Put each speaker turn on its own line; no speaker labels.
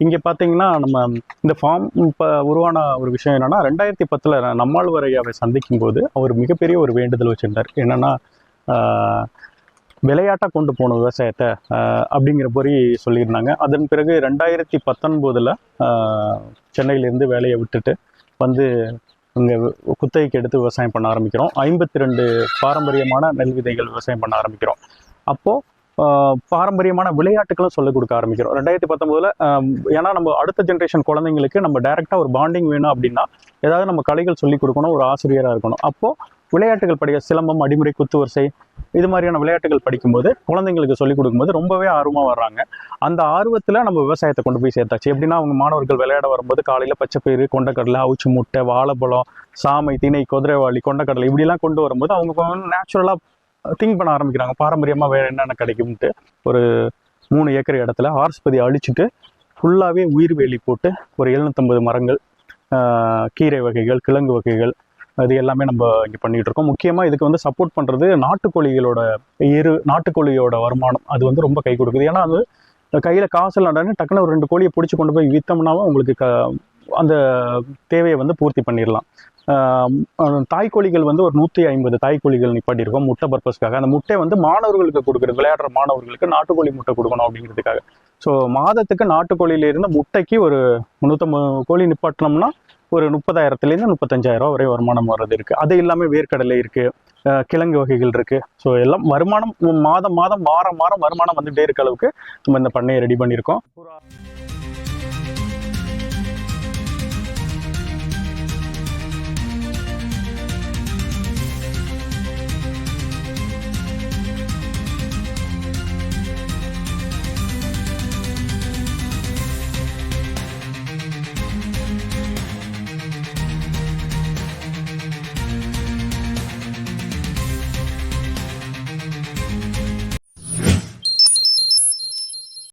இங்கே பார்த்தீங்கன்னா நம்ம இந்த ஃபார்ம் இப்போ உருவான ஒரு விஷயம் என்னென்னா 2010 நம்மாழ்வார் ஐயாவை சந்திக்கும் போது அவர் மிகப்பெரிய ஒரு வேண்டுதல் வச்சுருந்தார். என்னென்னா விளையாட்டாக கொண்டு போகணும் விவசாயத்தை அப்படிங்கிற மாதிரி சொல்லியிருந்தாங்க. அதன் பிறகு 2019 சென்னையிலேருந்து வேலையை விட்டுட்டு வந்து இங்கே குத்தகைக்கு எடுத்து விவசாயம் பண்ண ஆரம்பிக்கிறோம். 52 பாரம்பரியமான நெல் விதைகள் விவசாயம் பண்ண ஆரம்பிக்கிறோம். அப்போது பாரம்பரியமான விளையாட்டுகளும் சொல்லிக் கொடுக்க ஆரம்பிக்கிறோம் 2019. ஏன்னா நம்ம அடுத்த ஜென்ரேஷன் குழந்தைங்களுக்கு நம்ம டைரெக்டாக ஒரு பாண்டிங் வேணும் அப்படின்னா ஏதாவது நம்ம கலைகள் சொல்லிக் கொடுக்கணும், ஒரு ஆசிரியராக இருக்கணும். அப்போது விளையாட்டுகள் படிக்க சிலம்பம், அடிமுறை, குத்துவரிசை இது மாதிரியான விளையாட்டுகள் படிக்கும்போது குழந்தைங்களுக்கு சொல்லிக் கொடுக்கும்போது ரொம்பவே ஆர்வமாக வர்றாங்க. அந்த ஆர்வத்தில் நம்ம விவசாயத்தை கொண்டு போய் சேர்த்தாச்சு. எப்படின்னா அவங்க மாணவர்கள் விளையாட வரும்போது காலையில் பச்சைப்பயிறு, கொண்டக்கடலை, அவுச்சு முட்டை, வாழைப்பழம், சாமை, திணை, குதிரைவாளி, கொண்டக்கடலை இப்படிலாம் கொண்டு வரும்போது அவங்க நேச்சுரலாக திங்க் பண்ண ஆரம்பிக்கிறாங்க. பாரம்பரியமாக வேறு என்னென்ன கிடைக்கும்ட்டு ஒரு 3 ஏக்கர் இடத்துல ஆர்ஸ்பதி அழிச்சிட்டு ஃபுல்லாகவே உயிர் வேலி போட்டு ஒரு 750 மரங்கள், கீரை வகைகள், கிழங்கு வகைகள் அது எல்லாமே நம்ம இங்கே பண்ணிகிட்டு இருக்கோம். முக்கியமாக இதுக்கு வந்து சப்போர்ட் பண்ணுறது நாட்டுக்கோழிகளோட நாட்டுக்கோழியோட வருமானம் அது வந்து ரொம்ப கை கொடுக்குது. ஏன்னா அது கையில் காசு இல்லாண்டானே டக்குன்னு ஒரு 2 கோழியை பிடிச்சி கொண்டு போய் விற்றோம்னாவும் உங்களுக்கு அந்த தேவையை வந்து பூர்த்தி பண்ணிடலாம். தாய்க்கோழிகள் வந்து ஒரு 150 தாய்க்கோழிகள் நிப்பாட்டியிருக்கோம் முட்டை பர்பஸ்க்காக. அந்த முட்டை வந்து மாணவர்களுக்கு கொடுக்குறது, விளையாடுற மாணவர்களுக்கு நாட்டுக்கோழி முட்டை கொடுக்கணும் அப்படிங்கிறதுக்காக. ஸோ மாதத்துக்கு நாட்டுக்கோழியிலிருந்து முட்டைக்கு ஒரு 350 கோழி நிப்பாட்டினோம்னா ஒரு 30,000 35,000 வரை வருமானம் வர்றது இருக்குது. அது இல்லாமல் வேர்க்கடலை இருக்குது, கிழங்கு வகைகள் இருக்குது. ஸோ எல்லாம் வருமானம் மாதம் வாரம் வருமானம் வந்துகிட்டே இருக்க அளவுக்கு நம்ம இந்த பண்ணையை ரெடி பண்ணியிருக்கோம்.